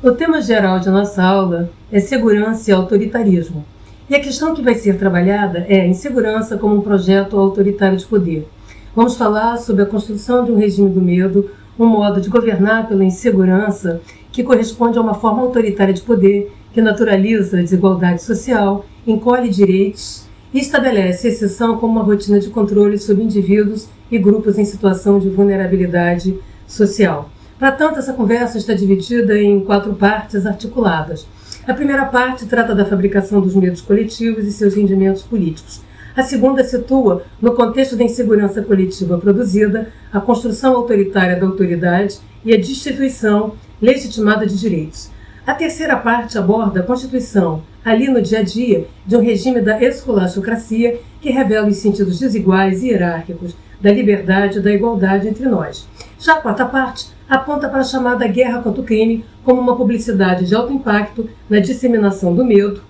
O tema geral de nossa aula é segurança e autoritarismo. E a questão que vai ser trabalhada é a insegurança como um projeto autoritário de poder. Vamos falar sobre a construção de um regime do medo, um modo de governar pela insegurança que corresponde a uma forma autoritária de poder que naturaliza a desigualdade social, encolhe direitos e estabelece exceção como uma rotina de controle sobre indivíduos e grupos em situação de vulnerabilidade social. Para tanto, essa conversa está dividida em 4 partes articuladas. A primeira parte trata da fabricação dos medos coletivos e seus rendimentos políticos. A segunda situa, no contexto da insegurança coletiva produzida, a construção autoritária da autoridade e a destituição legitimada de direitos. A terceira parte aborda a constituição, ali no dia a dia, de um regime da escolastocracia que revela os sentidos desiguais e hierárquicos da liberdade e da igualdade entre nós. Já a quarta parte aponta para a chamada guerra contra o crime como uma publicidade de alto impacto na disseminação do medo,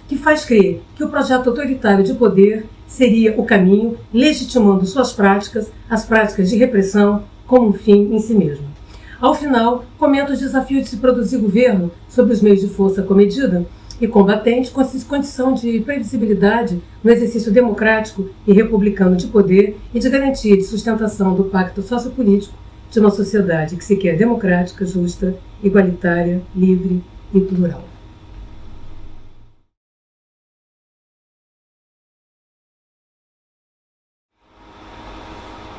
que faz crer que o projeto autoritário de poder seria o caminho, legitimando suas práticas, as práticas de repressão, como um fim em si mesmo. Ao final, comenta os desafios de se produzir governo sob os meios de força comedida e combatente com condição de previsibilidade no exercício democrático e republicano de poder e de garantia de sustentação do pacto sociopolítico de uma sociedade que se quer democrática, justa, igualitária, livre e plural.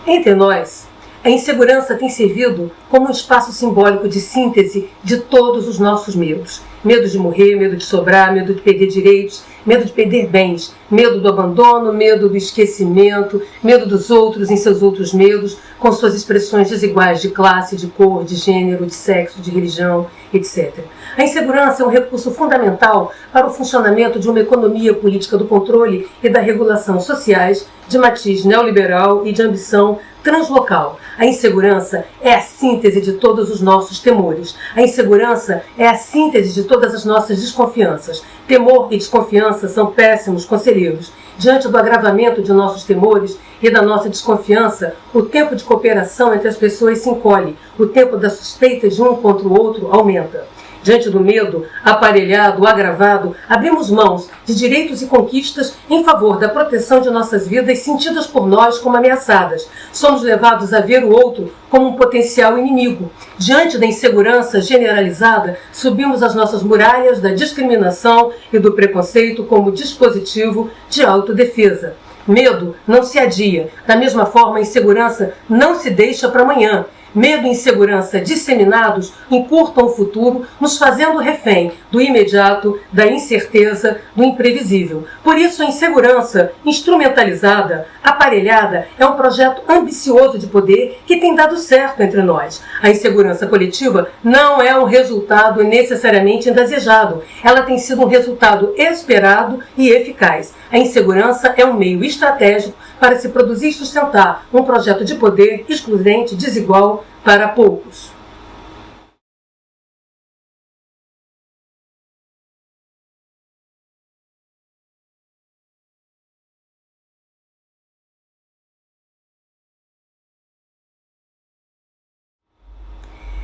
Entre nós, a insegurança tem servido como um espaço simbólico de síntese de todos os nossos medos. Medo de morrer, medo de sobrar, medo de perder direitos, medo de perder bens, medo do abandono, medo do esquecimento, medo dos outros em seus outros medos, com suas expressões desiguais de classe, de cor, de gênero, de sexo, de religião, etc. A insegurança é um recurso fundamental para o funcionamento de uma economia política do controle e da regulação sociais, de matiz neoliberal e de ambição translocal. A insegurança é a síntese de todos os nossos temores. A insegurança é a síntese de todas as nossas desconfianças. Temor e desconfiança são péssimos conselheiros. Diante do agravamento de nossos temores e da nossa desconfiança, o tempo de cooperação entre as pessoas se encolhe. O tempo das suspeitas de um contra o outro aumenta. Diante do medo, aparelhado, agravado, abrimos mãos de direitos e conquistas em favor da proteção de nossas vidas sentidas por nós como ameaçadas. Somos levados a ver o outro como um potencial inimigo. Diante da insegurança generalizada, subimos as nossas muralhas da discriminação e do preconceito como dispositivo de autodefesa. Medo não se adia. Da mesma forma, a insegurança não se deixa para amanhã. Medo e insegurança disseminados encurtam o futuro, nos fazendo refém do imediato, da incerteza, do imprevisível. Por isso, a insegurança instrumentalizada, aparelhada, é um projeto ambicioso de poder que tem dado certo entre nós. A insegurança coletiva não é um resultado necessariamente indesejado. Ela tem sido um resultado esperado e eficaz. A insegurança é um meio estratégico para se produzir e sustentar um projeto de poder excludente, desigual para poucos.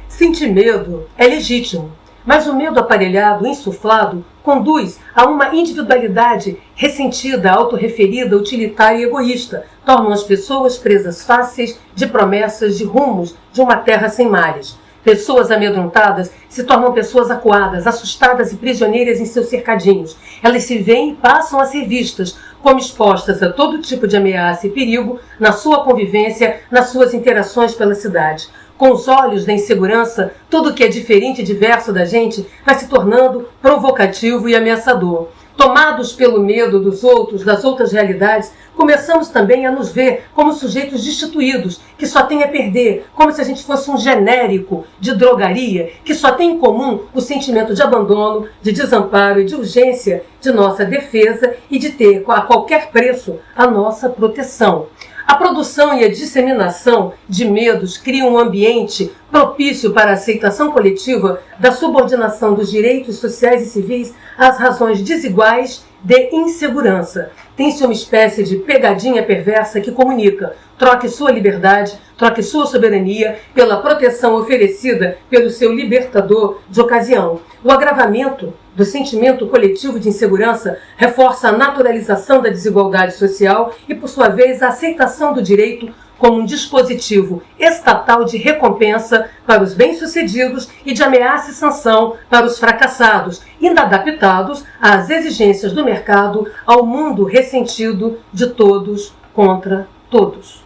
Sentir medo é legítimo, mas o medo aparelhado, insuflado, conduz a uma individualidade ressentida, autorreferida, utilitária e egoísta. Tornam as pessoas presas fáceis de promessas, de rumos de uma terra sem mares. Pessoas amedrontadas se tornam pessoas acuadas, assustadas e prisioneiras em seus cercadinhos. Elas se veem e passam a ser vistas como expostas a todo tipo de ameaça e perigo na sua convivência, nas suas interações pela cidade. Com os olhos da insegurança, tudo que é diferente e diverso da gente vai se tornando provocativo e ameaçador. Tomados pelo medo dos outros, das outras realidades, começamos também a nos ver como sujeitos destituídos, que só têm a perder, como se a gente fosse um genérico de drogaria, que só tem em comum o sentimento de abandono, de desamparo e de urgência de nossa defesa e de ter, a qualquer preço, a nossa proteção. A produção e a disseminação de medos criam um ambiente propício para a aceitação coletiva da subordinação dos direitos sociais e civis às razões desiguais de insegurança. Tem-se uma espécie de pegadinha perversa que comunica: troque sua liberdade, troque sua soberania pela proteção oferecida pelo seu libertador de ocasião. O agravamento do sentimento coletivo de insegurança reforça a naturalização da desigualdade social e, por sua vez, a aceitação do direito como um dispositivo estatal de recompensa para os bem-sucedidos e de ameaça e sanção para os fracassados, inadaptados às exigências do mercado, ao mundo ressentido de todos contra todos.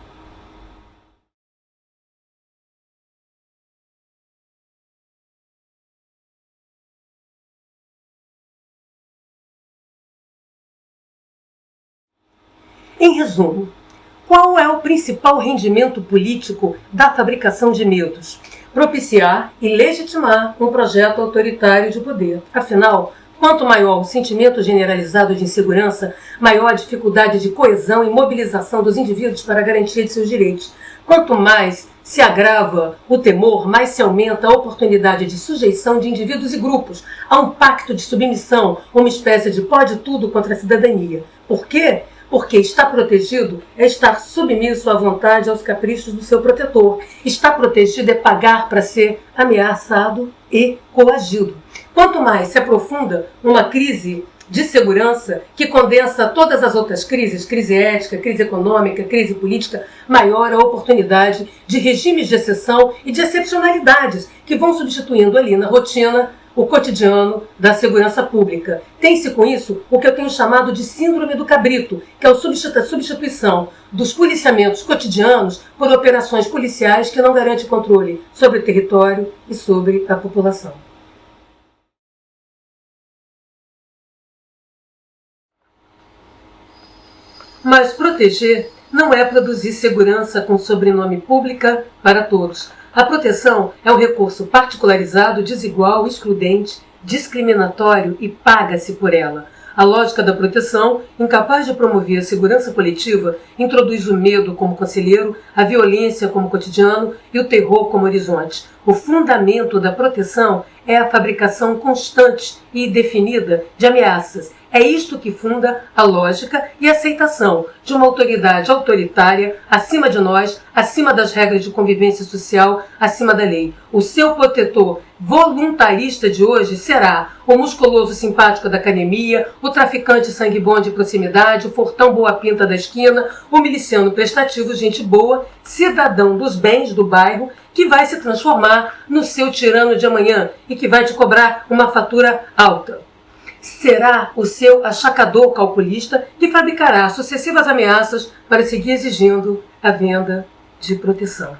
Em resumo, qual é o principal rendimento político da fabricação de medos? Propiciar e legitimar um projeto autoritário de poder. Afinal, quanto maior o sentimento generalizado de insegurança, maior a dificuldade de coesão e mobilização dos indivíduos para a garantia de seus direitos. Quanto mais se agrava o temor, mais se aumenta a oportunidade de sujeição de indivíduos e grupos a um pacto de submissão, uma espécie de pode-tudo contra a cidadania. Por quê? Porque estar protegido é estar submisso à vontade, aos caprichos do seu protetor. Estar protegido é pagar para ser ameaçado e coagido. Quanto mais se aprofunda uma crise de segurança que condensa todas as outras crises, crise ética, crise econômica, crise política, maior a oportunidade de regimes de exceção e de excepcionalidades que vão substituindo ali na rotina o cotidiano da segurança pública. Tem-se com isso o que eu tenho chamado de síndrome do cabrito, que é a substituição dos policiamentos cotidianos por operações policiais que não garantem controle sobre o território e sobre a população. Mas proteger não é produzir segurança com sobrenome pública para todos. A proteção é um recurso particularizado, desigual, excludente, discriminatório e paga-se por ela. A lógica da proteção, incapaz de promover a segurança coletiva, introduz o medo como conselheiro, a violência como cotidiano e o terror como horizonte. O fundamento da proteção é a fabricação constante e definida de ameaças. É isto que funda a lógica e a aceitação de uma autoridade autoritária acima de nós, acima das regras de convivência social, acima da lei. O seu protetor voluntarista de hoje será o musculoso simpático da academia, o traficante sangue bom de proximidade, o fortão boa-pinta da esquina, o miliciano prestativo, gente boa, cidadão dos bens do bairro, que vai se transformar no seu tirano de amanhã e que vai te cobrar uma fatura alta. Será o seu achacador calculista que fabricará sucessivas ameaças para seguir exigindo a venda de proteção.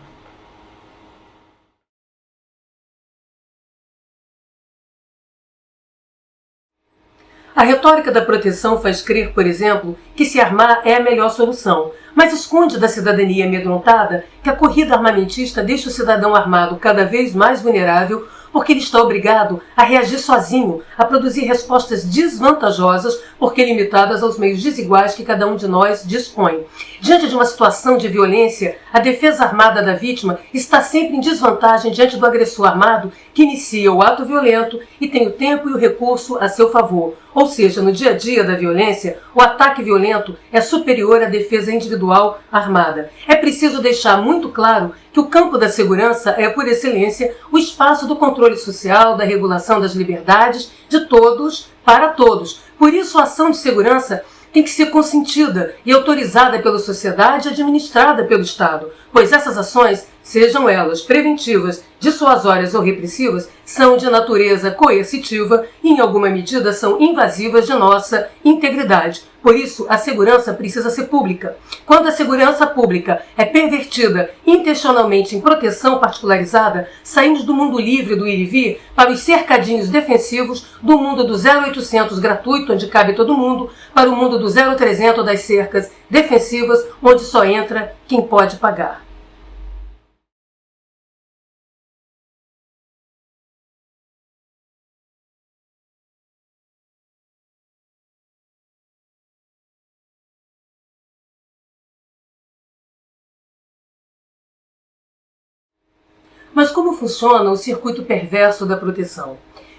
A retórica da proteção faz crer, por exemplo, que se armar é a melhor solução, mas esconde da cidadania amedrontada que a corrida armamentista deixa o cidadão armado cada vez mais vulnerável porque ele está obrigado a reagir sozinho, a produzir respostas desvantajosas porque limitadas aos meios desiguais que cada um de nós dispõe. Diante de uma situação de violência, a defesa armada da vítima está sempre em desvantagem diante do agressor armado que inicia o ato violento e tem o tempo e o recurso a seu favor. Ou seja, no dia a dia da violência, o ataque violento é superior à defesa individual armada. É preciso deixar muito claro que o campo da segurança é, por excelência, o espaço do controle social, da regulação das liberdades de todos para todos. Por isso, a ação de segurança tem que ser consentida e autorizada pela sociedade e administrada pelo Estado, pois essas ações, sejam elas preventivas, dissuasórias ou repressivas, são de natureza coercitiva e, em alguma medida, são invasivas de nossa integridade. Por isso, a segurança precisa ser pública. Quando a segurança pública é pervertida intencionalmente em proteção particularizada, saímos do mundo livre do ir e vir para os cercadinhos defensivos do mundo do 0800 gratuito, onde cabe todo mundo, para o mundo do 0300 das cercas defensivas, onde só entra quem pode pagar. Mas como funciona o circuito perverso da proteção?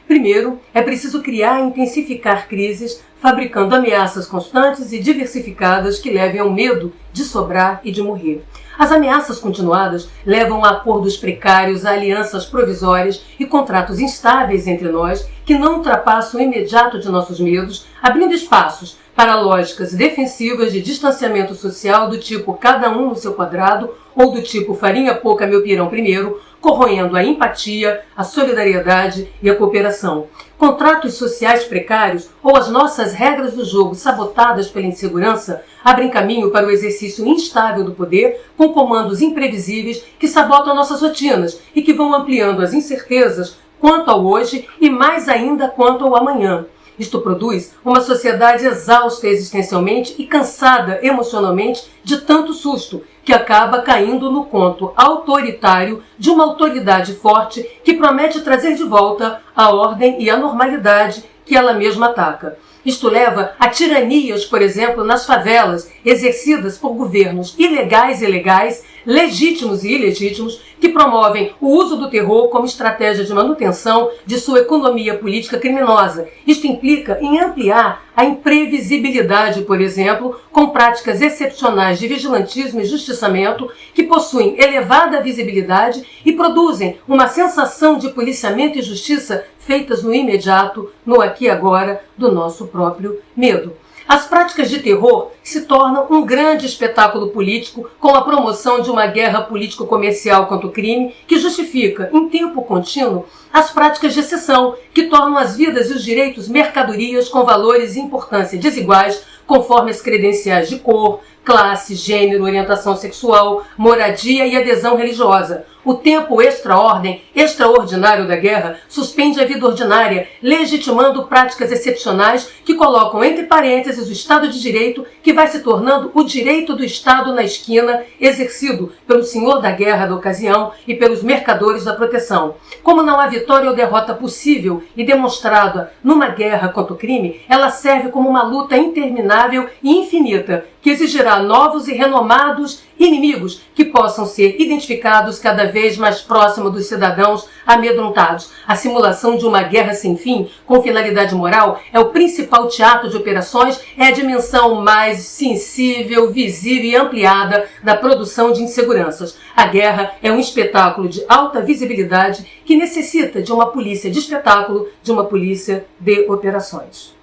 Primeiro, é preciso criar e intensificar crises, fabricando ameaças constantes e diversificadas que levem ao medo de sobrar e de morrer. As ameaças continuadas levam a acordos precários, a alianças provisórias e contratos instáveis entre nós que não ultrapassam o imediato de nossos medos, abrindo espaços para lógicas defensivas de distanciamento social do tipo cada um no seu quadrado ou do tipo farinha pouca meu pirão primeiro, corroendo a empatia, a solidariedade e a cooperação. Contratos sociais precários ou as nossas regras do jogo sabotadas pela insegurança abrem caminho para o exercício instável do poder com comandos imprevisíveis que sabotam nossas rotinas e que vão ampliando as incertezas quanto ao hoje e mais ainda quanto ao amanhã. Isto produz uma sociedade exausta existencialmente e cansada emocionalmente de tanto susto, que acaba caindo no conto autoritário de uma autoridade forte que promete trazer de volta a ordem e a normalidade que ela mesma ataca. Isto leva a tiranias, por exemplo, nas favelas, exercidas por governos ilegais e legais, legítimos e ilegítimos, que promovem o uso do terror como estratégia de manutenção de sua economia política criminosa. Isto implica em ampliar a imprevisibilidade, por exemplo, com práticas excepcionais de vigilantismo e justiçamento que possuem elevada visibilidade e produzem uma sensação de policiamento e justiça feitas no imediato, no aqui e agora, do nosso próprio medo. As práticas de terror se tornam um grande espetáculo político com a promoção de uma guerra político-comercial contra o crime que justifica, em tempo contínuo, as práticas de exceção que tornam as vidas e os direitos mercadorias com valores e importância desiguais conforme as credenciais de cor, classe, gênero, orientação sexual, moradia e adesão religiosa. O tempo extra-ordem, extraordinário da guerra, suspende a vida ordinária, legitimando práticas excepcionais que colocam entre parênteses o Estado de Direito, que vai se tornando o direito do Estado na esquina, exercido pelo senhor da guerra da ocasião e pelos mercadores da proteção. Como não há vitória ou derrota possível e demonstrada numa guerra contra o crime, ela serve como uma luta interminável e infinita, que exigirá novos e renomados inimigos que possam ser identificados cada vez mais próximo dos cidadãos amedrontados. A simulação de uma guerra sem fim, com finalidade moral, é o principal teatro de operações, é a dimensão mais sensível, visível e ampliada da produção de inseguranças. A guerra é um espetáculo de alta visibilidade que necessita de uma polícia de espetáculo, de uma polícia de operações.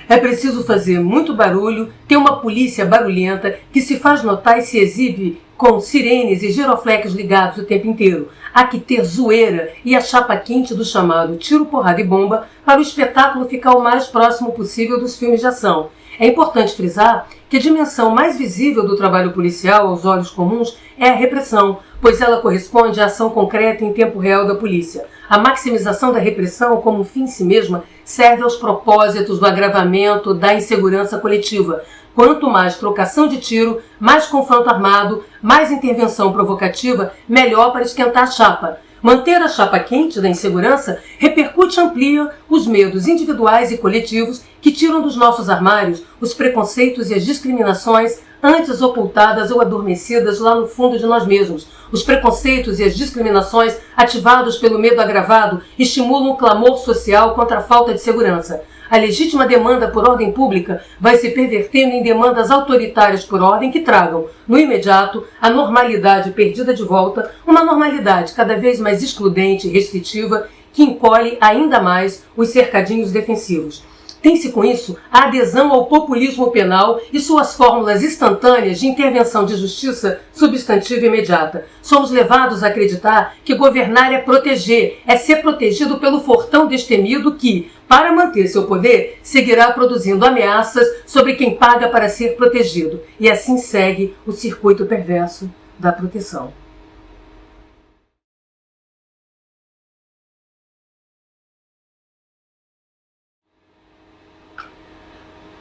É preciso fazer muito barulho, ter uma polícia barulhenta que se faz notar e se exibe com sirenes e giroflex ligados o tempo inteiro. Há que ter zoeira e a chapa quente do chamado tiro, porrada e bomba para o espetáculo ficar o mais próximo possível dos filmes de ação. É importante frisar que a dimensão mais visível do trabalho policial aos olhos comuns é a repressão, pois ela corresponde à ação concreta em tempo real da polícia. A maximização da repressão como fim em si mesma serve aos propósitos do agravamento da insegurança coletiva. Quanto mais trocação de tiro, mais confronto armado, mais intervenção provocativa, melhor para esquentar a chapa. Manter a chapa quente da insegurança repercute e amplia os medos individuais e coletivos que tiram dos nossos armários os preconceitos e as discriminações antes ocultadas ou adormecidas lá no fundo de nós mesmos. Os preconceitos e as discriminações ativados pelo medo agravado estimulam o clamor social contra a falta de segurança. A legítima demanda por ordem pública vai se pervertendo em demandas autoritárias por ordem que tragam, no imediato, a normalidade perdida de volta, uma normalidade cada vez mais excludente e restritiva que encolhe ainda mais os cercadinhos defensivos. Tem-se com isso a adesão ao populismo penal e suas fórmulas instantâneas de intervenção de justiça substantiva imediata. Somos levados a acreditar que governar é proteger, é ser protegido pelo fortão destemido que, para manter seu poder, seguirá produzindo ameaças sobre quem paga para ser protegido. E assim segue o circuito perverso da proteção.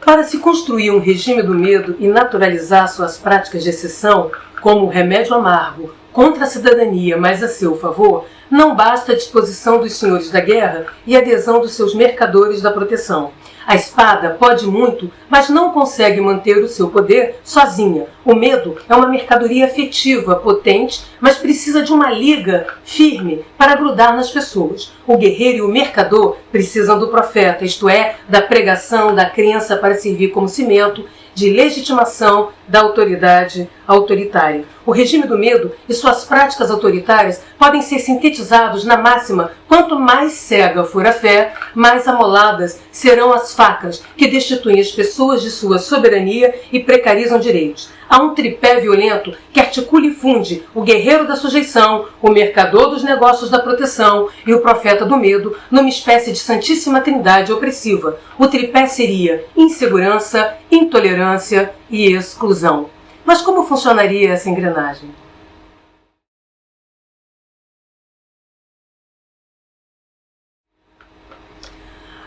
Para se construir um regime do medo e naturalizar suas práticas de exceção, como o remédio amargo contra a cidadania, mas a seu favor, não basta a disposição dos senhores da guerra e a adesão dos seus mercadores da proteção. A espada pode muito, mas não consegue manter o seu poder sozinha. O medo é uma mercadoria afetiva, potente, mas precisa de uma liga firme para grudar nas pessoas. O guerreiro e o mercador precisam do profeta, isto é, da pregação, da crença para servir como cimento de legitimação da autoridade autoritária. O regime do medo e suas práticas autoritárias podem ser sintetizados na máxima: quanto mais cega for a fé, mais amoladas serão as facas que destituem as pessoas de sua soberania e precarizam direitos. Há um tripé violento que articula e funde o guerreiro da sujeição, o mercador dos negócios da proteção e o profeta do medo numa espécie de santíssima trindade opressiva. O tripé seria insegurança, intolerância e exclusão. Mas como funcionaria essa engrenagem?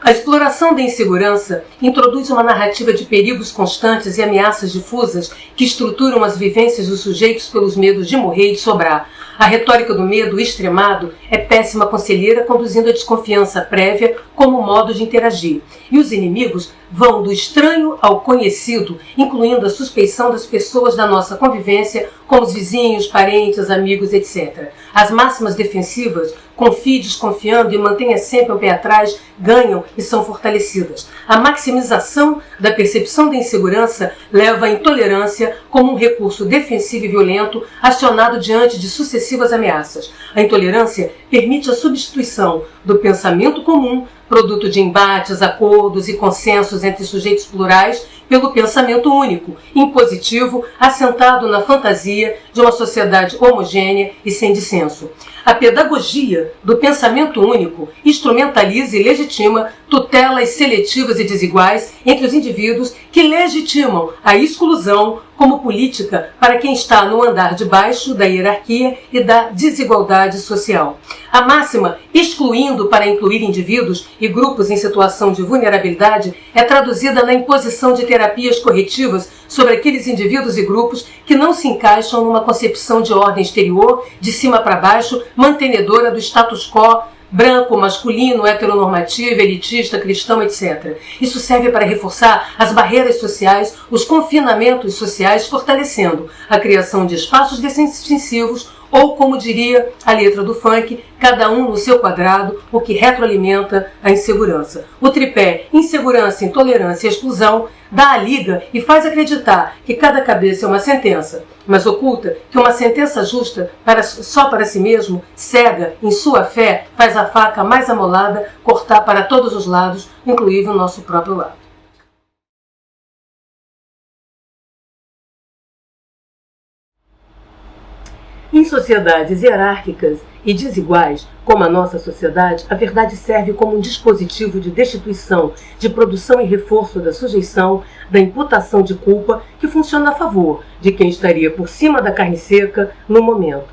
A exploração da insegurança introduz uma narrativa de perigos constantes e ameaças difusas que estruturam as vivências dos sujeitos pelos medos de morrer e de sobrar. A retórica do medo extremado é péssima conselheira, conduzindo a desconfiança prévia como modo de interagir. E os inimigos vão do estranho ao conhecido, incluindo a suspeição das pessoas da nossa convivência, como os vizinhos, parentes, amigos, etc. As máximas defensivas, confie desconfiando e mantenha sempre o pé atrás, ganham e são fortalecidas. A maximização da percepção da insegurança leva à intolerância como um recurso defensivo e violento acionado diante de sucessivas ameaças. A intolerância permite a substituição do pensamento comum, produto de embates, acordos e consensos entre sujeitos plurais, pelo pensamento único, impositivo, assentado na fantasia de uma sociedade homogênea e sem dissenso. A pedagogia do pensamento único instrumentaliza e legitima tutelas seletivas e desiguais entre os indivíduos que legitimam a exclusão como política para quem está no andar de baixo da hierarquia e da desigualdade social. A máxima excluindo para incluir indivíduos e grupos em situação de vulnerabilidade é traduzida na imposição de terapias corretivas sobre aqueles indivíduos e grupos que não se encaixam numa concepção de ordem exterior, de cima para baixo, mantenedora do status quo, branco, masculino, heteronormativo, elitista, cristão, etc. Isso serve para reforçar as barreiras sociais, os confinamentos sociais, fortalecendo a criação de espaços defensivos ou, como diria a letra do funk, cada um no seu quadrado, o que retroalimenta a insegurança. O tripé insegurança, intolerância e exclusão dá a liga e faz acreditar que cada cabeça é uma sentença, mas oculta que uma sentença justa só para si mesmo, cega em sua fé, faz a faca mais amolada cortar para todos os lados, inclusive o nosso próprio lado. Em sociedades hierárquicas e desiguais, como a nossa sociedade, a verdade serve como um dispositivo de destituição, de produção e reforço da sujeição, da imputação de culpa, que funciona a favor de quem estaria por cima da carne seca no momento.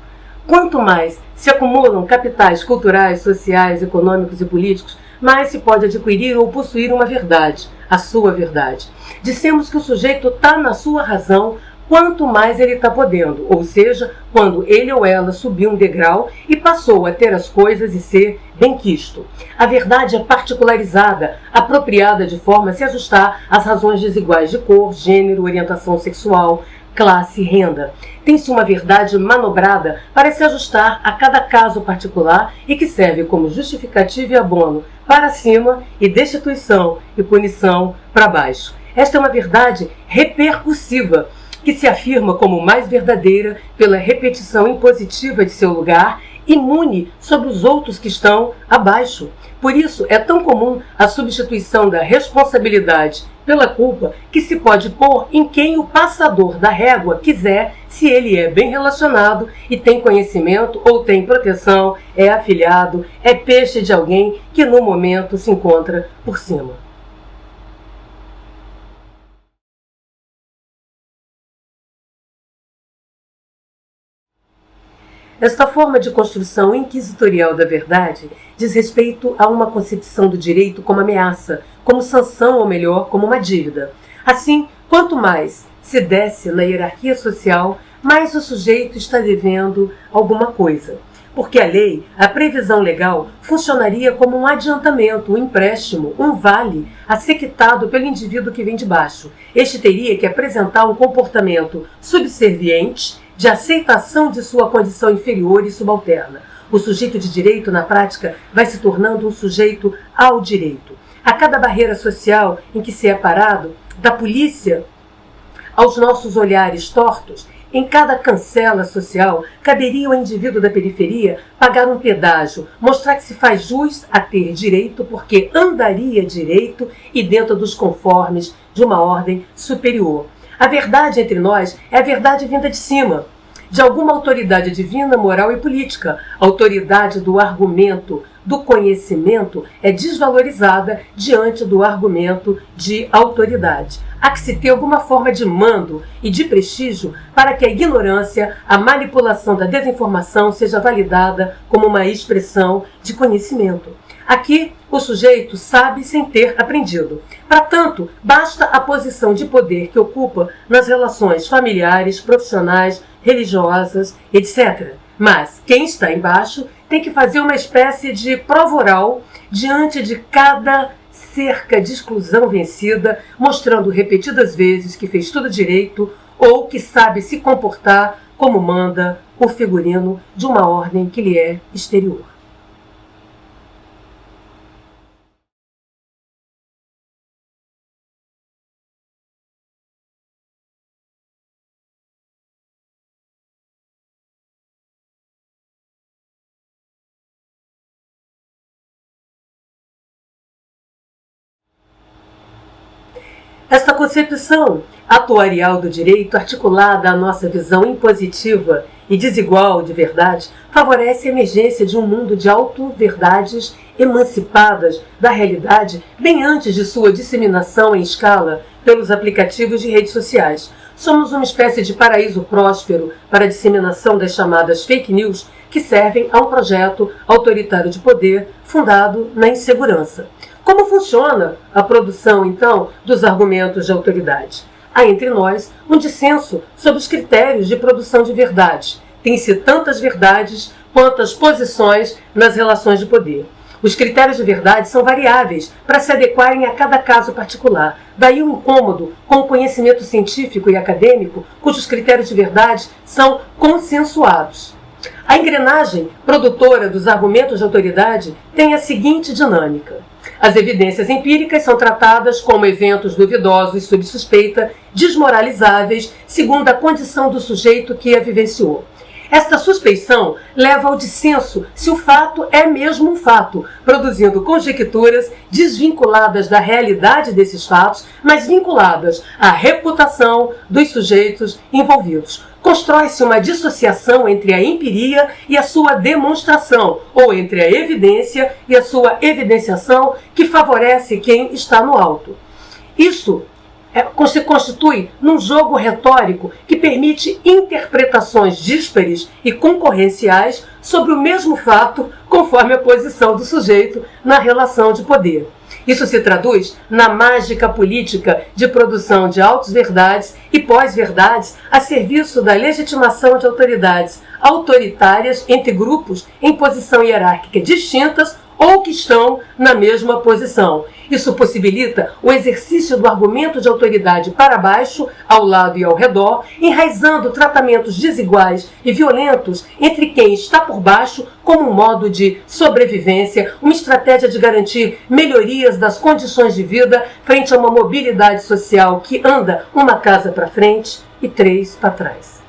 Quanto mais se acumulam capitais culturais, sociais, econômicos e políticos, mais se pode adquirir ou possuir uma verdade, a sua verdade. Dissemos que o sujeito está na sua razão quanto mais ele está podendo, ou seja, quando ele ou ela subiu um degrau e passou a ter as coisas e ser benquisto. A verdade é particularizada, apropriada de forma a se ajustar às razões desiguais de cor, gênero, orientação sexual, classe e renda. Tem-se uma verdade manobrada para se ajustar a cada caso particular e que serve como justificativa e abono para cima e destituição e punição para baixo. Esta é uma verdade repercussiva, que se afirma como mais verdadeira pela repetição impositiva de seu lugar, imune sobre os outros que estão abaixo. Por isso, é tão comum a substituição da responsabilidade pela culpa que se pode pôr em quem o passador da régua quiser, se ele é bem relacionado e tem conhecimento ou tem proteção, é afilhado, é peixe de alguém que no momento se encontra por cima. Esta forma de construção inquisitorial da verdade diz respeito a uma concepção do direito como ameaça, como sanção ou melhor, como uma dívida. Assim, quanto mais se desce na hierarquia social, mais o sujeito está devendo alguma coisa. Porque a lei, a previsão legal, funcionaria como um adiantamento, um empréstimo, um vale a ser quitado pelo indivíduo que vem de baixo. Este teria que apresentar um comportamento subserviente de aceitação de sua condição inferior e subalterna. O sujeito de direito, na prática, vai se tornando um sujeito ao direito. A cada barreira social em que se é parado, da polícia aos nossos olhares tortos, em cada cancela social, caberia ao indivíduo da periferia pagar um pedágio, mostrar que se faz jus a ter direito porque andaria direito e dentro dos conformes de uma ordem superior. A verdade entre nós é a verdade vinda de cima, de alguma autoridade divina, moral e política. A autoridade do argumento, do conhecimento, é desvalorizada diante do argumento de autoridade. Há que se ter alguma forma de mando e de prestígio para que a ignorância, a manipulação da desinformação seja validada como uma expressão de conhecimento. Aqui, o sujeito sabe sem ter aprendido. Para tanto, basta a posição de poder que ocupa nas relações familiares, profissionais, religiosas, etc. Mas quem está embaixo tem que fazer uma espécie de prova oral diante de cada cerca de exclusão vencida, mostrando repetidas vezes que fez tudo direito ou que sabe se comportar como manda o figurino de uma ordem que lhe é exterior. Esta concepção atuarial do direito, articulada à nossa visão impositiva e desigual de verdade, favorece a emergência de um mundo de auto-verdades emancipadas da realidade bem antes de sua disseminação em escala pelos aplicativos de redes sociais. Somos uma espécie de paraíso próspero para a disseminação das chamadas fake news que servem a um projeto autoritário de poder fundado na insegurança. Como funciona a produção, então, dos argumentos de autoridade? Há entre nós um dissenso sobre os critérios de produção de verdade. Tem-se tantas verdades quantas posições nas relações de poder. Os critérios de verdade são variáveis para se adequarem a cada caso particular. Daí o incômodo com o conhecimento científico e acadêmico, cujos critérios de verdade são consensuados. A engrenagem produtora dos argumentos de autoridade tem a seguinte dinâmica. As evidências empíricas são tratadas como eventos duvidosos sob suspeita, desmoralizáveis, segundo a condição do sujeito que a vivenciou. Esta suspeição leva ao dissenso se o fato é mesmo um fato, produzindo conjecturas desvinculadas da realidade desses fatos, mas vinculadas à reputação dos sujeitos envolvidos. Constrói-se uma dissociação entre a empiria e a sua demonstração, ou entre a evidência e a sua evidenciação, que favorece quem está no alto. Isso se constitui num jogo retórico que permite interpretações díspares e concorrenciais sobre o mesmo fato, conforme a posição do sujeito na relação de poder. Isso se traduz na mágica política de produção de autos-verdades e pós-verdades a serviço da legitimação de autoridades autoritárias entre grupos em posição hierárquica distintas ou que estão na mesma posição. Isso possibilita o exercício do argumento de autoridade para baixo, ao lado e ao redor, enraizando tratamentos desiguais e violentos entre quem está por baixo como um modo de sobrevivência, uma estratégia de garantir melhorias das condições de vida frente a uma mobilidade social que anda uma casa para frente e 3 para trás.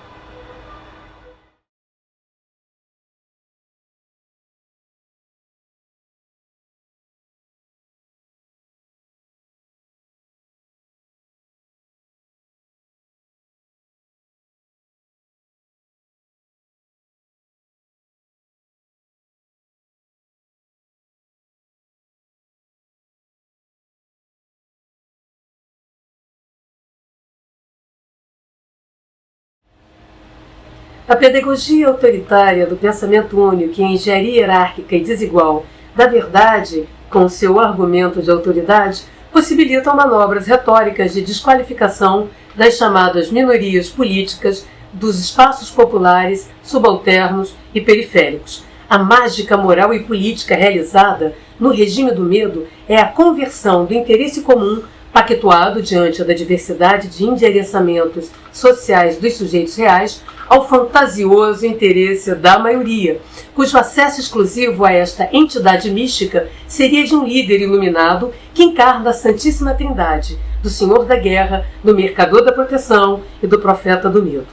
A pedagogia autoritária do pensamento único e a engenharia hierárquica e desigual da verdade com seu argumento de autoridade possibilitam manobras retóricas de desqualificação das chamadas minorias políticas dos espaços populares, subalternos e periféricos. A mágica moral e política realizada no regime do medo é a conversão do interesse comum pactuado diante da diversidade de endereçamentos sociais dos sujeitos reais ao fantasioso interesse da maioria, cujo acesso exclusivo a esta entidade mística seria de um líder iluminado que encarna a Santíssima Trindade, do Senhor da Guerra, do Mercador da Proteção e do Profeta do Medo.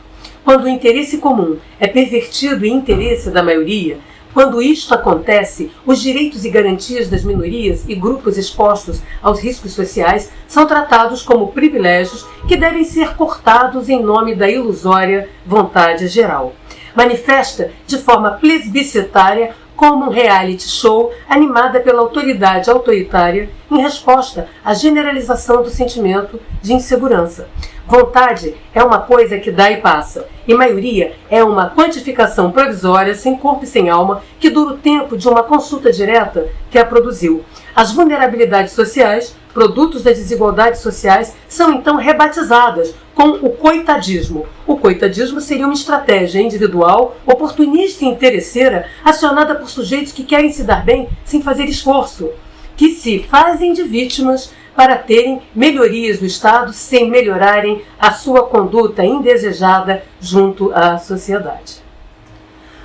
Quando o interesse comum é pervertido em interesse da maioria, quando isto acontece, os direitos e garantias das minorias e grupos expostos aos riscos sociais são tratados como privilégios que devem ser cortados em nome da ilusória vontade geral. Manifesta de forma plebiscitária como um reality show animada pela autoridade autoritária em resposta à generalização do sentimento de insegurança. Vontade é uma coisa que dá e passa, e maioria é uma quantificação provisória, sem corpo e sem alma, que dura o tempo de uma consulta direta que a produziu. As vulnerabilidades sociais, produtos das desigualdades sociais, são então rebatizadas com o coitadismo. O coitadismo seria uma estratégia individual, oportunista e interesseira, acionada por sujeitos que querem se dar bem sem fazer esforço, que se fazem de vítimas para terem melhorias do Estado sem melhorarem a sua conduta indesejada junto à sociedade.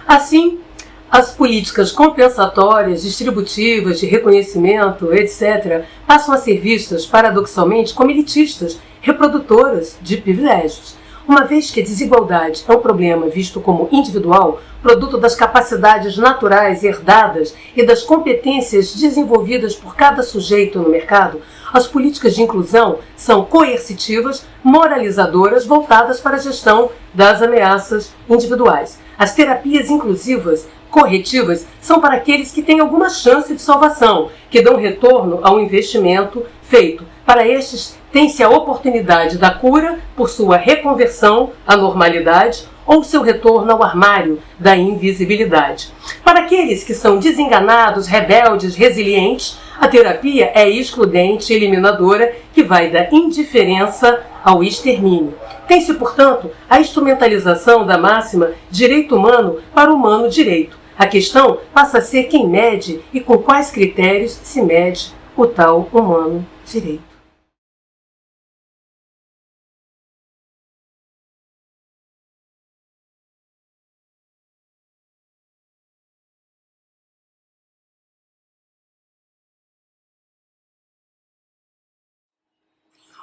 Assim, as políticas compensatórias, distributivas, de reconhecimento, etc., passam a ser vistas, paradoxalmente, como elitistas, reprodutoras de privilégios. Uma vez que a desigualdade é um problema visto como individual, produto das capacidades naturais herdadas e das competências desenvolvidas por cada sujeito no mercado, as políticas de inclusão são coercitivas, moralizadoras, voltadas para a gestão das ameaças individuais. As terapias inclusivas corretivas são para aqueles que têm alguma chance de salvação, que dão retorno ao investimento feito. Para estes, tem-se a oportunidade da cura por sua reconversão à normalidade ou seu retorno ao armário da invisibilidade. Para aqueles que são desenganados, rebeldes, resilientes, a terapia é excludente e eliminadora, que vai da indiferença ao extermínio. Tem-se, portanto, a instrumentalização da máxima direito humano para humano direito. A questão passa a ser quem mede e com quais critérios se mede o tal humano direito.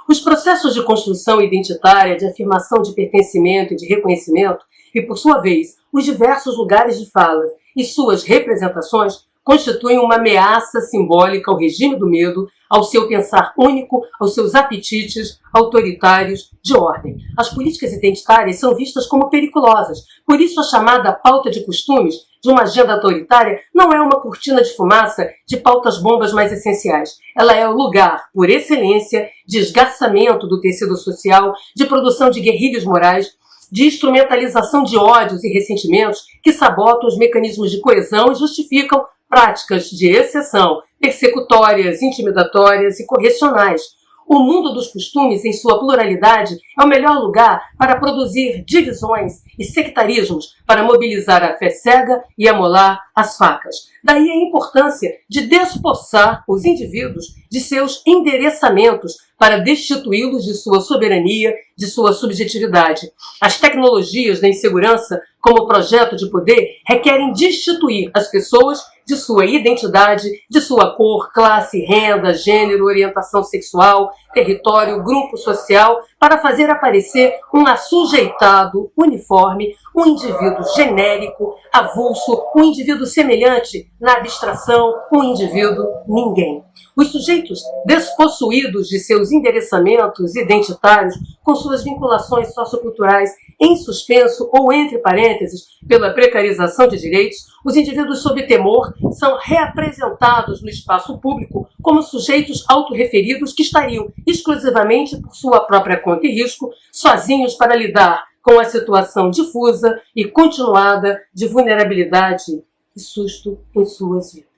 Os processos de construção identitária, de afirmação de pertencimento e de reconhecimento, e, por sua vez, os diversos lugares de fala e suas representações, constituem uma ameaça simbólica ao regime do medo, ao seu pensar único, aos seus apetites autoritários de ordem. As políticas identitárias são vistas como periculosas, por isso a chamada pauta de costumes de uma agenda autoritária não é uma cortina de fumaça de pautas bombas mais essenciais. Ela é o lugar, por excelência, de esgarçamento do tecido social, de produção de guerrilhas morais, de instrumentalização de ódios e ressentimentos que sabotam os mecanismos de coesão e justificam práticas de exceção, persecutórias, intimidatórias e correcionais. O mundo dos costumes, em sua pluralidade, é o melhor lugar para produzir divisões e sectarismos, para mobilizar a fé cega e amolar as facas. Daí a importância de despossar os indivíduos de seus endereçamentos para destituí-los de sua soberania, de sua subjetividade. As tecnologias da insegurança, como projeto de poder, requerem destituir as pessoas de sua identidade, de sua cor, classe, renda, gênero, orientação sexual, território, grupo social, para fazer aparecer um assujeitado uniforme, um indivíduo genérico, avulso, um indivíduo semelhante na abstração, um indivíduo ninguém. Os sujeitos despossuídos de seus endereçamentos identitários, com suas vinculações socioculturais em suspenso ou entre parênteses pela precarização de direitos, os indivíduos sob temor são reapresentados no espaço público como sujeitos autorreferidos que estariam exclusivamente por sua própria conta e risco, sozinhos para lidar com a situação difusa e continuada de vulnerabilidade e susto em suas vidas.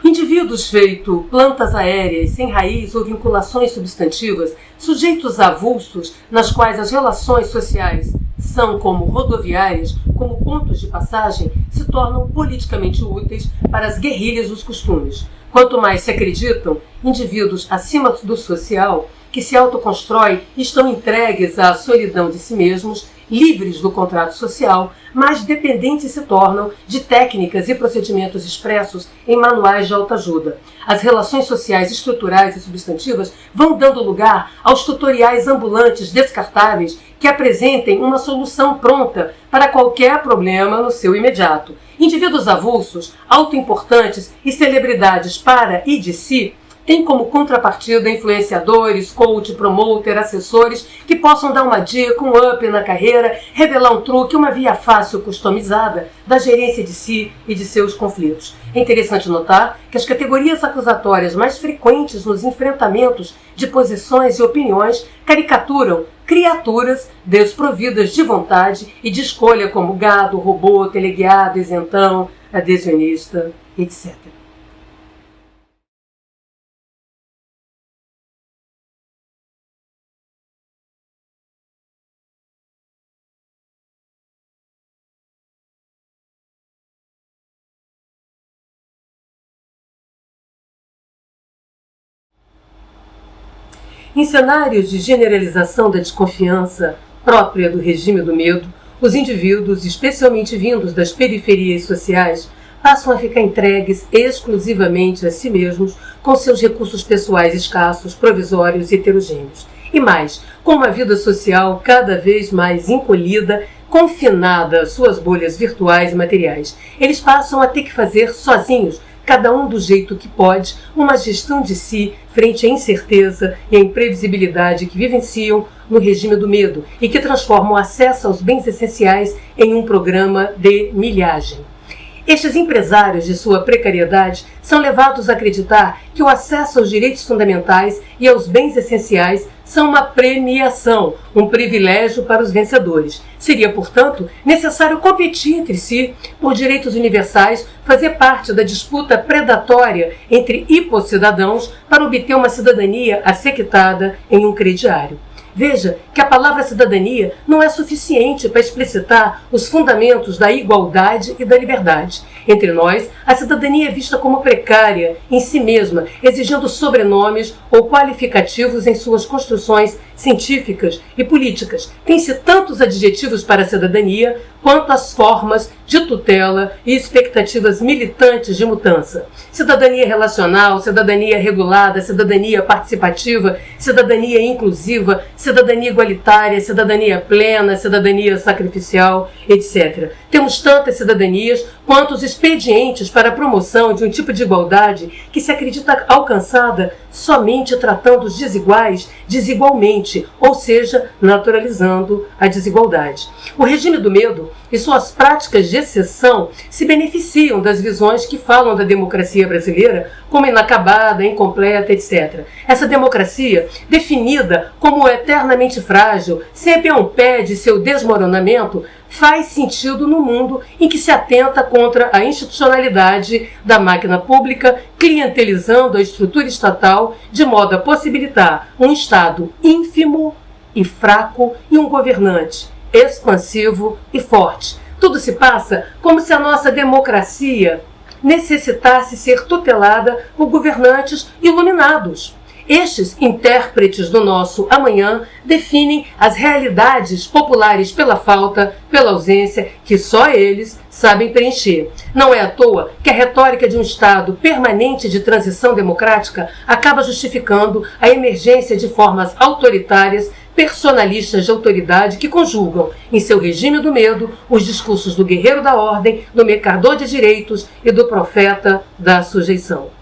Indivíduos feito plantas aéreas, sem raiz ou vinculações substantivas, sujeitos avulsos, nas quais as relações sociais são como rodoviárias, como pontos de passagem, se tornam politicamente úteis para as guerrilhas dos costumes. Quanto mais se acreditam, indivíduos acima do social, que se autoconstroem e estão entregues à solidão de si mesmos, livres do contrato social, mais dependentes se tornam de técnicas e procedimentos expressos em manuais de autoajuda. As relações sociais estruturais e substantivas vão dando lugar aos tutoriais ambulantes descartáveis que apresentem uma solução pronta para qualquer problema no seu imediato. Indivíduos avulsos, autoimportantes e celebridades para e de si tem como contrapartida influenciadores, coach, promoter, assessores que possam dar uma dica, um up na carreira, revelar um truque, uma via fácil customizada da gerência de si e de seus conflitos. É interessante notar que as categorias acusatórias mais frequentes nos enfrentamentos de posições e opiniões caricaturam criaturas desprovidas de vontade e de escolha como gado, robô, teleguiado, isentão, adhesionista, etc. Em cenários de generalização da desconfiança própria do regime do medo, os indivíduos, especialmente vindos das periferias sociais, passam a ficar entregues exclusivamente a si mesmos com seus recursos pessoais escassos, provisórios e heterogêneos. E mais, com uma vida social cada vez mais encolhida, confinada às suas bolhas virtuais e materiais. Eles passam a ter que fazer sozinhos, cada um do jeito que pode, uma gestão de si frente à incerteza e à imprevisibilidade que vivenciam no regime do medo e que transformam o acesso aos bens essenciais em um programa de milhagem. Estes empresários de sua precariedade são levados a acreditar que o acesso aos direitos fundamentais e aos bens essenciais são uma premiação, um privilégio para os vencedores. Seria, portanto, necessário competir entre si por direitos universais, fazer parte da disputa predatória entre hiposcidadãos para obter uma cidadania assequitada em um crediário. Veja que a palavra cidadania não é suficiente para explicitar os fundamentos da igualdade e da liberdade. Entre nós, a cidadania é vista como precária em si mesma, exigindo sobrenomes ou qualificativos em suas construções científicas e políticas. Tem-se tantos adjetivos para a cidadania quanto as formas de tutela e expectativas militantes de mudança. Cidadania relacional, cidadania regulada, cidadania participativa, cidadania inclusiva, cidadania igualitária, cidadania plena, cidadania sacrificial, etc. Temos tantas cidadanias quanto os expedientes para a promoção de um tipo de igualdade que se acredita alcançada somente tratando os desiguais desigualmente, ou seja, naturalizando a desigualdade. O regime do medo e suas práticas de exceção se beneficiam das visões que falam da democracia brasileira como inacabada, incompleta, etc. Essa democracia, definida como eternamente frágil, sempre a um pé de seu desmoronamento, faz sentido no mundo em que se atenta contra a institucionalidade da máquina pública, clientelizando a estrutura estatal de modo a possibilitar um Estado ínfimo e fraco e um governante expansivo e forte. Tudo se passa como se a nossa democracia necessitasse ser tutelada por governantes iluminados. Estes intérpretes do nosso amanhã definem as realidades populares pela falta, pela ausência, que só eles sabem preencher. Não é à toa que a retórica de um Estado permanente de transição democrática acaba justificando a emergência de formas autoritárias, personalistas de autoridade que conjugam em seu regime do medo os discursos do guerreiro da ordem, do mercador de direitos e do profeta da sujeição.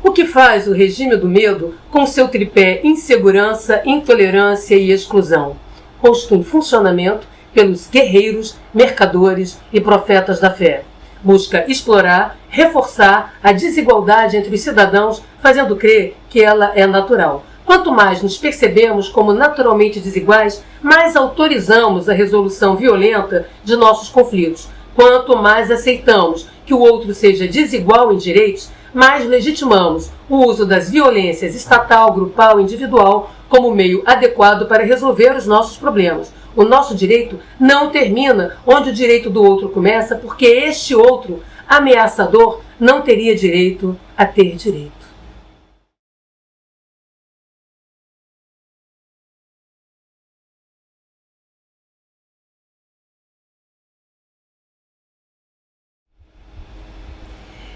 O que faz o regime do medo com seu tripé insegurança, intolerância e exclusão, posto em funcionamento pelos guerreiros, mercadores e profetas da fé? Busca explorar, reforçar a desigualdade entre os cidadãos, fazendo crer que ela é natural. Quanto mais nos percebemos como naturalmente desiguais, mais autorizamos a resolução violenta de nossos conflitos. Quanto mais aceitamos que o outro seja desigual em direitos, mais legitimamos o uso das violências estatal, grupal e individual como meio adequado para resolver os nossos problemas. O nosso direito não termina onde o direito do outro começa, porque este outro, ameaçador, não teria direito a ter direito.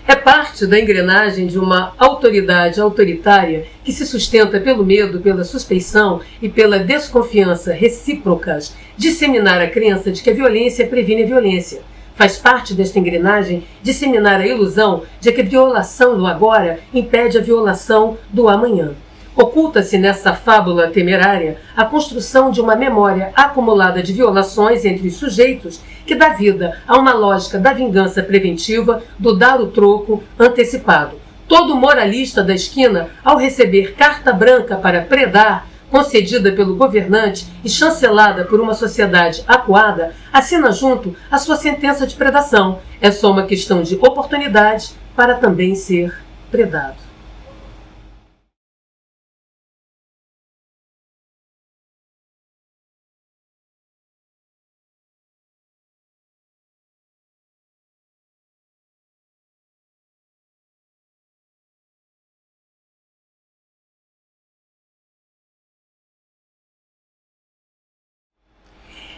É parte da engrenagem de uma autoridade autoritária que se sustenta pelo medo, pela suspeição e pela desconfiança recíprocas, disseminar a crença de que a violência previne a violência. Faz parte desta engrenagem disseminar a ilusão de que a violação do agora impede a violação do amanhã. Oculta-se nessa fábula temerária a construção de uma memória acumulada de violações entre os sujeitos que dá vida a uma lógica da vingança preventiva, do dar o troco antecipado. Todo moralista da esquina, ao receber carta branca para predar, concedida pelo governante e chancelada por uma sociedade acuada, assina junto a sua sentença de predação. É só uma questão de oportunidade para também ser predado.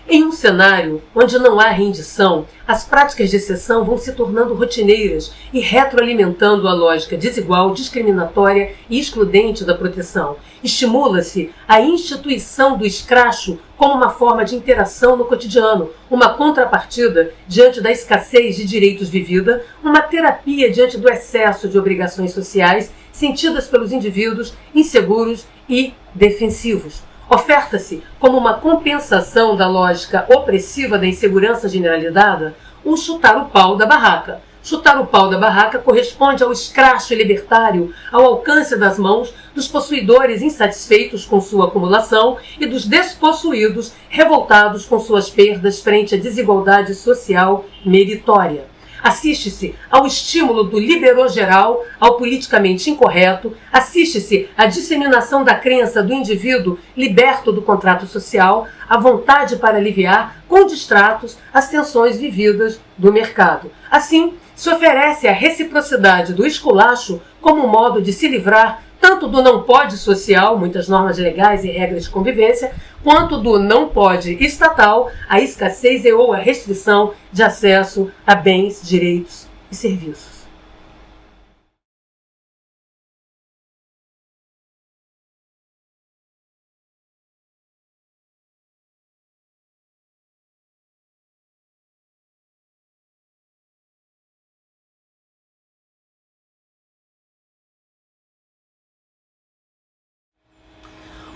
Em um cenário onde não há rendição, as práticas de exceção vão se tornando rotineiras e retroalimentando a lógica desigual, discriminatória e excludente da proteção. Estimula-se a instituição do escracho como uma forma de interação no cotidiano, uma contrapartida diante da escassez de direitos vivida, uma terapia diante do excesso de obrigações sociais sentidas pelos indivíduos inseguros e defensivos. Oferta-se como uma compensação da lógica opressiva da insegurança generalizada o chutar o pau da barraca. Chutar o pau da barraca corresponde ao escracho libertário ao alcance das mãos dos possuidores insatisfeitos com sua acumulação e dos despossuídos revoltados com suas perdas frente à desigualdade social meritória. Assiste-se ao estímulo do liberou-geral, ao politicamente incorreto, assiste-se à disseminação da crença do indivíduo liberto do contrato social, à vontade para aliviar, com distratos, as tensões vividas do mercado. Assim, se oferece a reciprocidade do esculacho como um modo de se livrar tanto do não pode social, muitas normas legais e regras de convivência, quanto do não pode estatal, a escassez e ou a restrição de acesso a bens, direitos e serviços.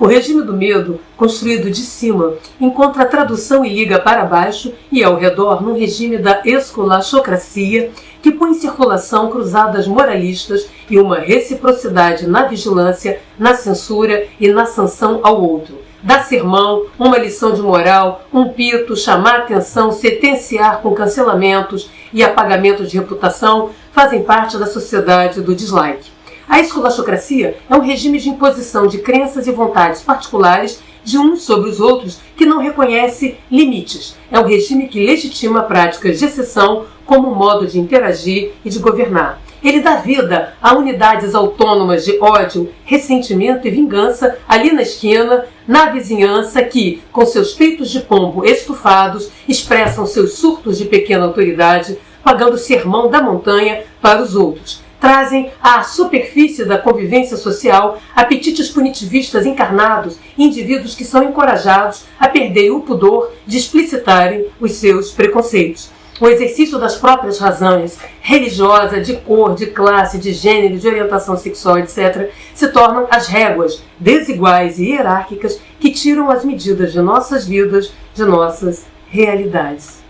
O regime do medo, construído de cima, encontra tradução e liga para baixo e ao redor num regime da esculachocracia que põe em circulação cruzadas moralistas e uma reciprocidade na vigilância, na censura e na sanção ao outro. Dar sermão, uma lição de moral, um pito, chamar atenção, sentenciar com cancelamentos e apagamentos de reputação fazem parte da sociedade do dislike. A esculachocracia é um regime de imposição de crenças e vontades particulares de uns sobre os outros que não reconhece limites. É um regime que legitima práticas de exceção como um modo de interagir e de governar. Ele dá vida a unidades autônomas de ódio, ressentimento e vingança ali na esquina, na vizinhança que, com seus peitos de pombo estufados, expressam seus surtos de pequena autoridade, pagando sermão da montanha para os outros. Trazem à superfície da convivência social apetites punitivistas encarnados, indivíduos que são encorajados a perder o pudor de explicitarem os seus preconceitos. O exercício das próprias razões, religiosa, de cor, de classe, de gênero, de orientação sexual, etc., se tornam as réguas desiguais e hierárquicas que tiram as medidas de nossas vidas, de nossas realidades.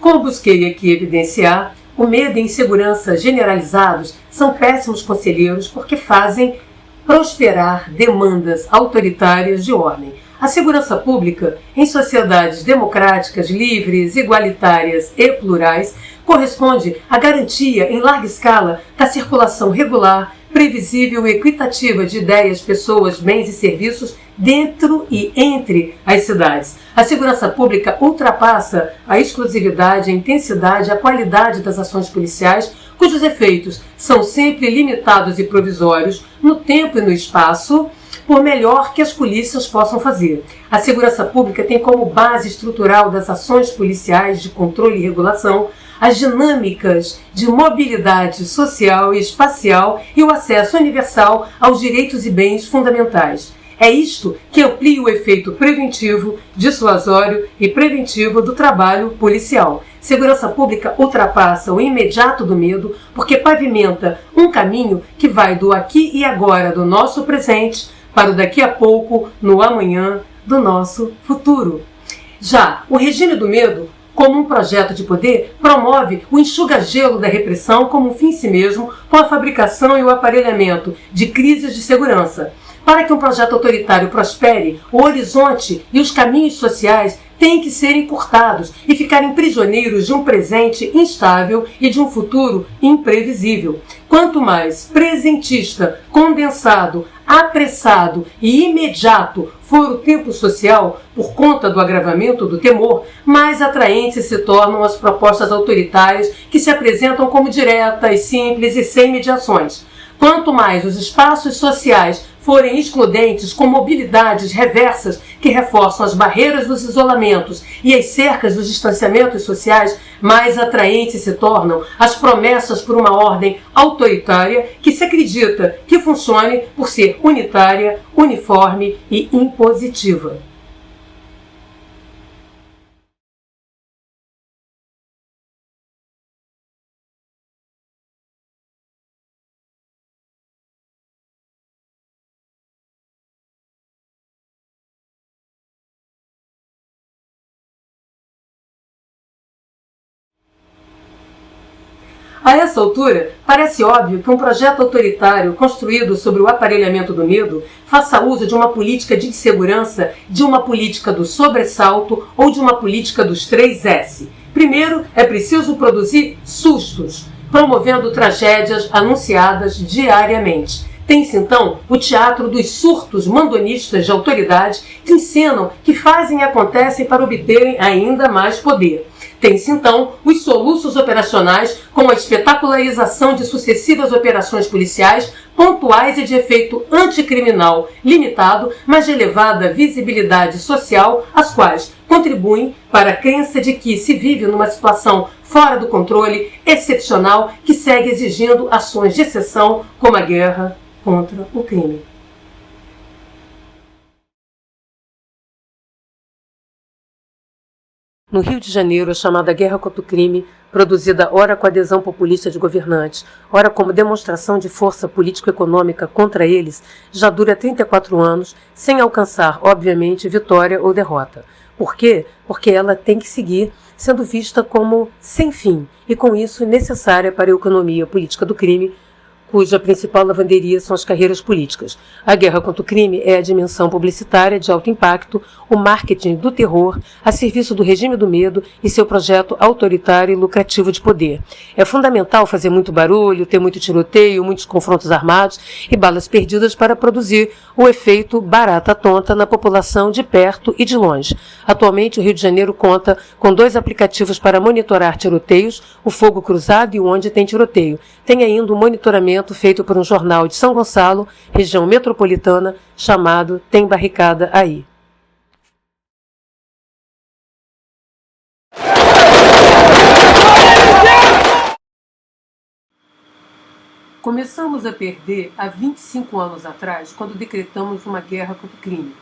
Como busquei aqui evidenciar, o medo e a insegurança generalizados são péssimos conselheiros porque fazem prosperar demandas autoritárias de ordem. A segurança pública, em sociedades democráticas, livres, igualitárias e plurais, corresponde à garantia em larga escala da circulação regular, previsível e equitativa de ideias, pessoas, bens e serviços dentro e entre as cidades. A segurança pública ultrapassa a exclusividade, a intensidade e a qualidade das ações policiais, cujos efeitos são sempre limitados e provisórios no tempo e no espaço, por melhor que as polícias possam fazer. A segurança pública tem como base estrutural das ações policiais de controle e regulação as dinâmicas de mobilidade social e espacial e o acesso universal aos direitos e bens fundamentais. É isto que amplia o efeito preventivo, dissuasório e preventivo do trabalho policial. Segurança pública ultrapassa o imediato do medo porque pavimenta um caminho que vai do aqui e agora do nosso presente para o daqui a pouco, no amanhã, do nosso futuro. Já o regime do medo, como um projeto de poder, promove o enxuga-gelo da repressão como um fim em si mesmo, com a fabricação e o aparelhamento de crises de segurança. Para que um projeto autoritário prospere, o horizonte e os caminhos sociais têm que ser encurtados e ficarem prisioneiros de um presente instável e de um futuro imprevisível. Quanto mais presentista, condensado, apressado e imediato for o tempo social, por conta do agravamento do temor, mais atraentes se tornam as propostas autoritárias que se apresentam como diretas, simples e sem mediações. Quanto mais os espaços sociais forem excludentes, com mobilidades reversas que reforçam as barreiras dos isolamentos e as cercas dos distanciamentos sociais, mais atraentes se tornam as promessas por uma ordem autoritária que se acredita que funcione por ser unitária, uniforme e impositiva. A essa altura, parece óbvio que um projeto autoritário construído sobre o aparelhamento do medo faça uso de uma política de insegurança, de uma política do sobressalto ou de uma política dos 3 S. Primeiro, é preciso produzir sustos, promovendo tragédias anunciadas diariamente. Tem-se, então, o teatro dos surtos mandonistas de autoridade que encenam, que fazem e acontecem para obterem ainda mais poder. Tem-se, então, os soluços operacionais com a espetacularização de sucessivas operações policiais pontuais e de efeito anticriminal limitado, mas de elevada visibilidade social, as quais contribuem para a crença de que se vive numa situação fora do controle, excepcional, que segue exigindo ações de exceção, como a guerra contra o crime. No Rio de Janeiro, a chamada Guerra contra o Crime, produzida ora com adesão populista de governantes, ora como demonstração de força político-econômica contra eles, já dura 34 anos, sem alcançar, obviamente, vitória ou derrota. Por quê? Porque ela tem que seguir sendo vista como sem fim e, com isso, necessária para a economia política do crime, cuja principal lavanderia são as carreiras políticas. A guerra contra o crime é a dimensão publicitária de alto impacto, o marketing do terror, a serviço do regime do medo e seu projeto autoritário e lucrativo de poder. É fundamental fazer muito barulho, ter muito tiroteio, muitos confrontos armados e balas perdidas para produzir o efeito barata tonta na população de perto e de longe. Atualmente, o Rio de Janeiro conta com 2 aplicativos para monitorar tiroteios, o Fogo Cruzado e o Onde Tem Tiroteio. Tem ainda um monitoramento feito por um jornal de São Gonçalo, região metropolitana, chamado Tem Barricada Aí. Começamos a perder há 25 anos atrás, quando decretamos uma guerra contra o crime.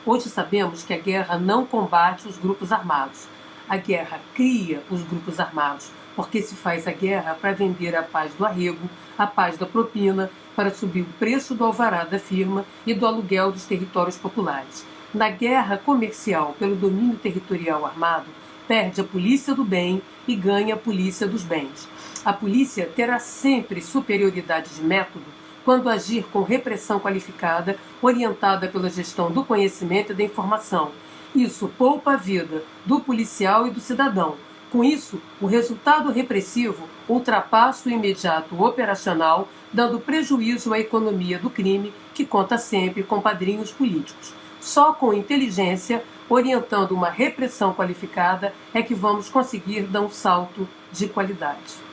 Hoje sabemos que a guerra não combate os grupos armados. A guerra cria os grupos armados, porque se faz a guerra para vender a paz do arrego, a paz da propina, para subir o preço do alvará da firma e do aluguel dos territórios populares. Na guerra comercial pelo domínio territorial armado, perde a polícia do bem e ganha a polícia dos bens. A polícia terá sempre superioridade de método quando agir com repressão qualificada, orientada pela gestão do conhecimento e da informação. Isso poupa a vida do policial e do cidadão. Com isso, o resultado repressivo ultrapassa o imediato operacional, dando prejuízo à economia do crime, que conta sempre com padrinhos políticos. Só com inteligência, orientando uma repressão qualificada, é que vamos conseguir dar um salto de qualidade.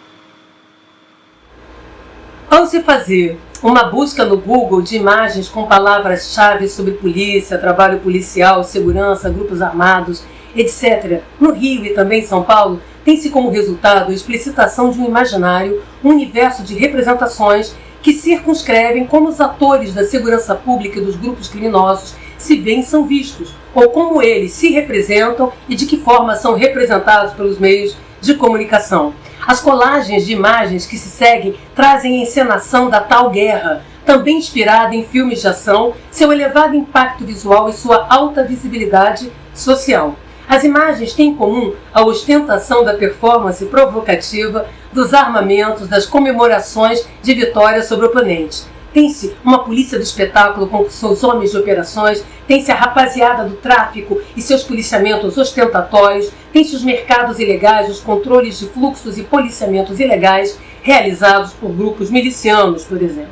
Ao se fazer uma busca no Google de imagens com palavras-chave sobre polícia, trabalho policial, segurança, grupos armados, etc., no Rio e também em São Paulo, tem-se como resultado a explicitação de um imaginário, um universo de representações que circunscrevem como os atores da segurança pública e dos grupos criminosos se veem e são vistos, ou como eles se representam e de que forma são representados pelos meios de comunicação. As colagens de imagens que se seguem trazem a encenação da tal guerra, também inspirada em filmes de ação, seu elevado impacto visual e sua alta visibilidade social. As imagens têm em comum a ostentação da performance provocativa, dos armamentos, das comemorações de vitória sobre o oponente. Tem-se uma polícia do espetáculo com seus homens de operações, tem-se a rapaziada do tráfico e seus policiamentos ostentatórios, tem-se os mercados ilegais, os controles de fluxos e policiamentos ilegais realizados por grupos milicianos, por exemplo.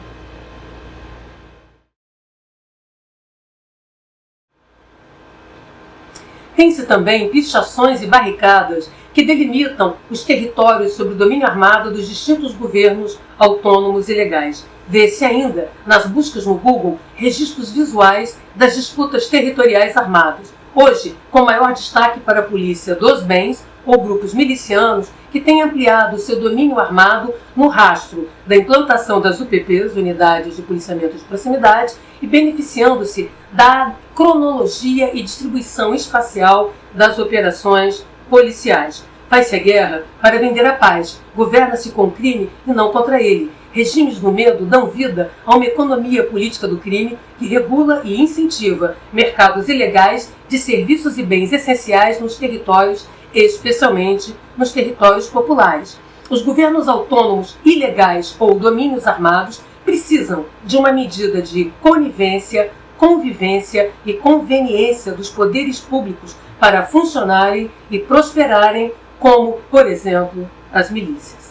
Tem-se também pichações e barricadas que delimitam os territórios sob o domínio armado dos distintos governos autônomos e legais. Vê-se ainda, nas buscas no Google, registros visuais das disputas territoriais armadas, hoje com maior destaque para a polícia dos bens ou grupos milicianos que têm ampliado seu domínio armado no rastro da implantação das UPPs, Unidades de Policiamento de Proximidade, e beneficiando-se da cronologia e distribuição espacial das operações policiais. Faz-se a guerra para vender a paz, governa-se com o crime e não contra ele. Regimes do medo dão vida a uma economia política do crime que regula e incentiva mercados ilegais de serviços e bens essenciais nos territórios, especialmente nos territórios populares. Os governos autônomos ilegais ou domínios armados precisam de uma medida de conivência, convivência e conveniência dos poderes públicos para funcionarem e prosperarem, como, por exemplo, as milícias.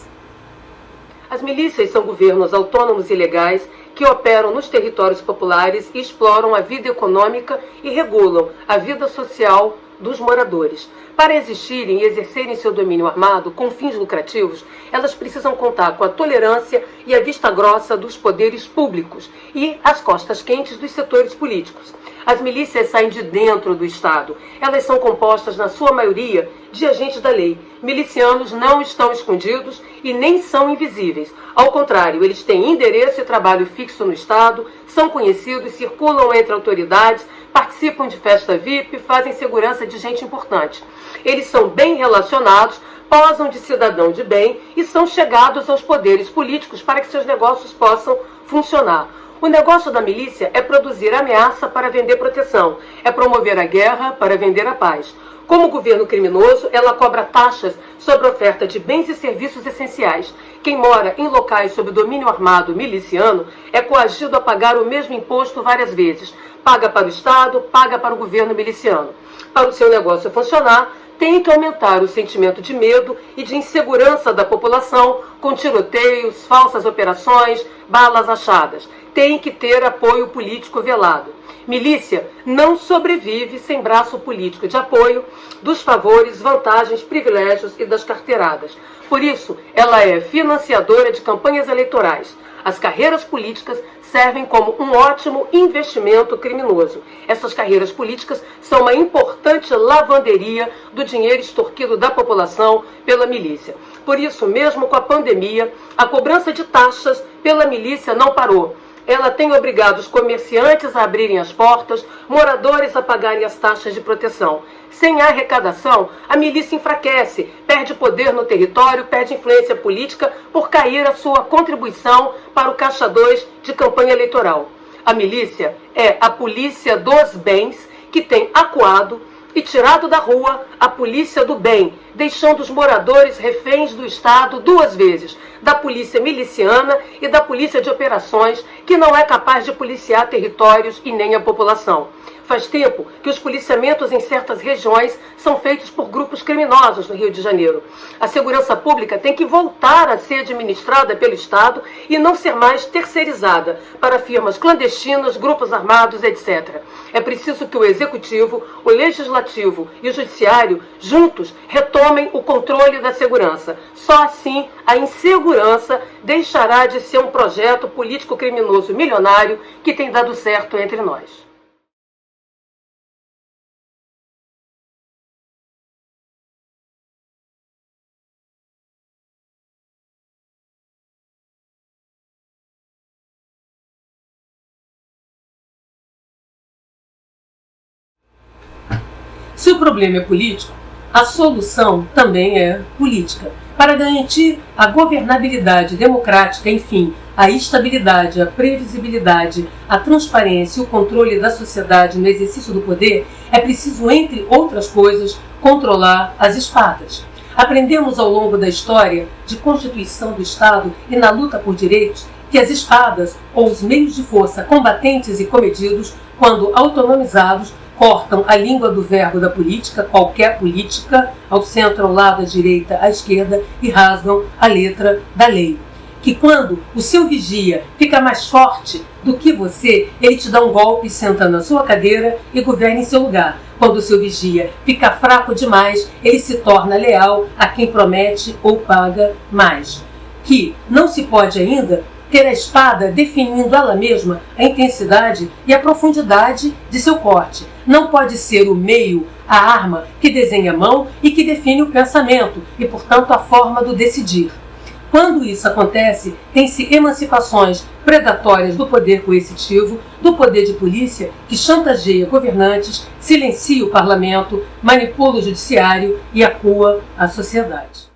As milícias são governos autônomos e legais que operam nos territórios populares e exploram a vida econômica e regulam a vida social dos moradores. Para existirem e exercerem seu domínio armado com fins lucrativos, elas precisam contar com a tolerância e a vista grossa dos poderes públicos e as costas quentes dos setores políticos. As milícias saem de dentro do Estado. Elas são compostas, na sua maioria, de agentes da lei. Milicianos não estão escondidos e nem são invisíveis. Ao contrário, eles têm endereço e trabalho fixo no Estado, são conhecidos, circulam entre autoridades, participam de festa VIP, fazem segurança de gente importante. Eles são bem relacionados, posam de cidadão de bem e são chegados aos poderes políticos para que seus negócios possam funcionar. O negócio da milícia é produzir ameaça para vender proteção, é promover a guerra para vender a paz. Como governo criminoso, ela cobra taxas sobre a oferta de bens e serviços essenciais. Quem mora em locais sob domínio armado miliciano é coagido a pagar o mesmo imposto várias vezes. Paga para o Estado, paga para o governo miliciano. Para o seu negócio funcionar, tem que aumentar o sentimento de medo e de insegurança da população com tiroteios, falsas operações, balas achadas. Tem que ter apoio político velado. Milícia não sobrevive sem braço político de apoio dos favores, vantagens, privilégios e das carteiradas. Por isso, ela é financiadora de campanhas eleitorais. As carreiras políticas servem como um ótimo investimento criminoso. Essas carreiras políticas são uma importante lavanderia do dinheiro extorquido da população pela milícia. Por isso, mesmo com a pandemia, a cobrança de taxas pela milícia não parou. Ela tem obrigado os comerciantes a abrirem as portas, moradores a pagarem as taxas de proteção. Sem a arrecadação, a milícia enfraquece, perde poder no território, perde influência política por cair a sua contribuição para o caixa 2 de campanha eleitoral. A milícia é a polícia dos bens que tem acuado e tirado da rua a polícia do bem, deixando os moradores reféns do Estado duas vezes, da polícia miliciana e da polícia de operações, que não é capaz de policiar territórios e nem a população. Faz tempo que os policiamentos em certas regiões são feitos por grupos criminosos no Rio de Janeiro. A segurança pública tem que voltar a ser administrada pelo Estado e não ser mais terceirizada para firmas clandestinas, grupos armados, etc. É preciso que o Executivo, o Legislativo e o Judiciário, juntos, retomem o controle da segurança. Só assim a insegurança deixará de ser um projeto político-criminoso milionário que tem dado certo entre nós. Se o problema é político, a solução também é política. Para garantir a governabilidade democrática, enfim, a estabilidade, a previsibilidade, a transparência e o controle da sociedade no exercício do poder, é preciso, entre outras coisas, controlar as espadas. Aprendemos ao longo da história de constituição do Estado e na luta por direitos que as espadas, ou os meios de força combatentes e comedidos, quando autonomizados, cortam a língua do verbo da política, qualquer política, ao centro, ao lado, à direita, à esquerda, e rasgam a letra da lei. Que quando o seu vigia fica mais forte do que você, ele te dá um golpe, senta na sua cadeira e governa em seu lugar. Quando o seu vigia fica fraco demais, ele se torna leal a quem promete ou paga mais. Que não se pode ainda ter a espada definindo ela mesma a intensidade e a profundidade de seu corte. Não pode ser o meio, a arma, que desenha a mão e que define o pensamento e, portanto, a forma do decidir. Quando isso acontece, tem-se emancipações predatórias do poder coercitivo, do poder de polícia, que chantageia governantes, silencia o parlamento, manipula o judiciário e acua a sociedade.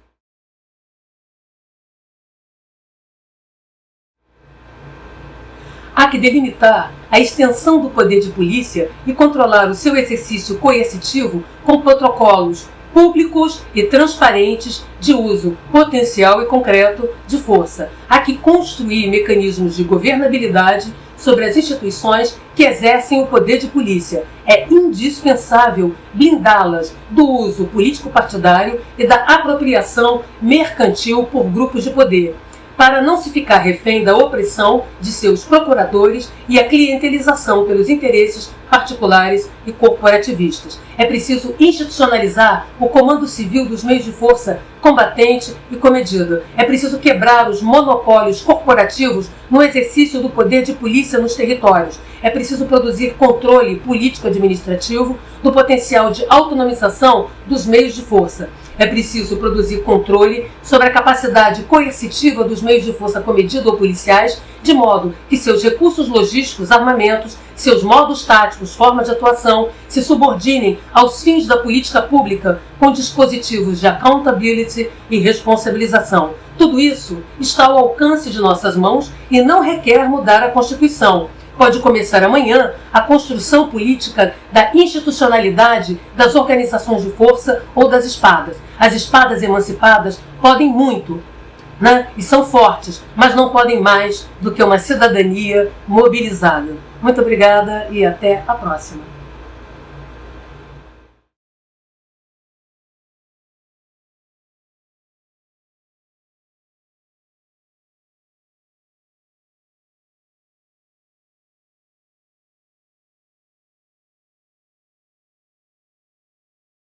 Há que delimitar a extensão do poder de polícia e controlar o seu exercício coercitivo com protocolos públicos e transparentes de uso potencial e concreto de força. Há que construir mecanismos de governabilidade sobre as instituições que exercem o poder de polícia. É indispensável blindá-las do uso político-partidário e da apropriação mercantil por grupos de poder, para não se ficar refém da opressão de seus procuradores e a clientelização pelos interesses particulares e corporativistas. É preciso institucionalizar o comando civil dos meios de força combatente e comedido. É preciso quebrar os monopólios corporativos no exercício do poder de polícia nos territórios. É preciso produzir controle político-administrativo do potencial de autonomização dos meios de força. É preciso produzir controle sobre a capacidade coercitiva dos meios de força comedido ou policiais, de modo que seus recursos logísticos, armamentos, seus modos táticos, formas de atuação, se subordinem aos fins da política pública com dispositivos de accountability e responsabilização. Tudo isso está ao alcance de nossas mãos e não requer mudar a Constituição. Pode começar amanhã a construção política da institucionalidade das organizações de força ou das espadas. As espadas emancipadas podem muito, e são fortes, mas não podem mais do que uma cidadania mobilizada. Muito obrigada e até a próxima.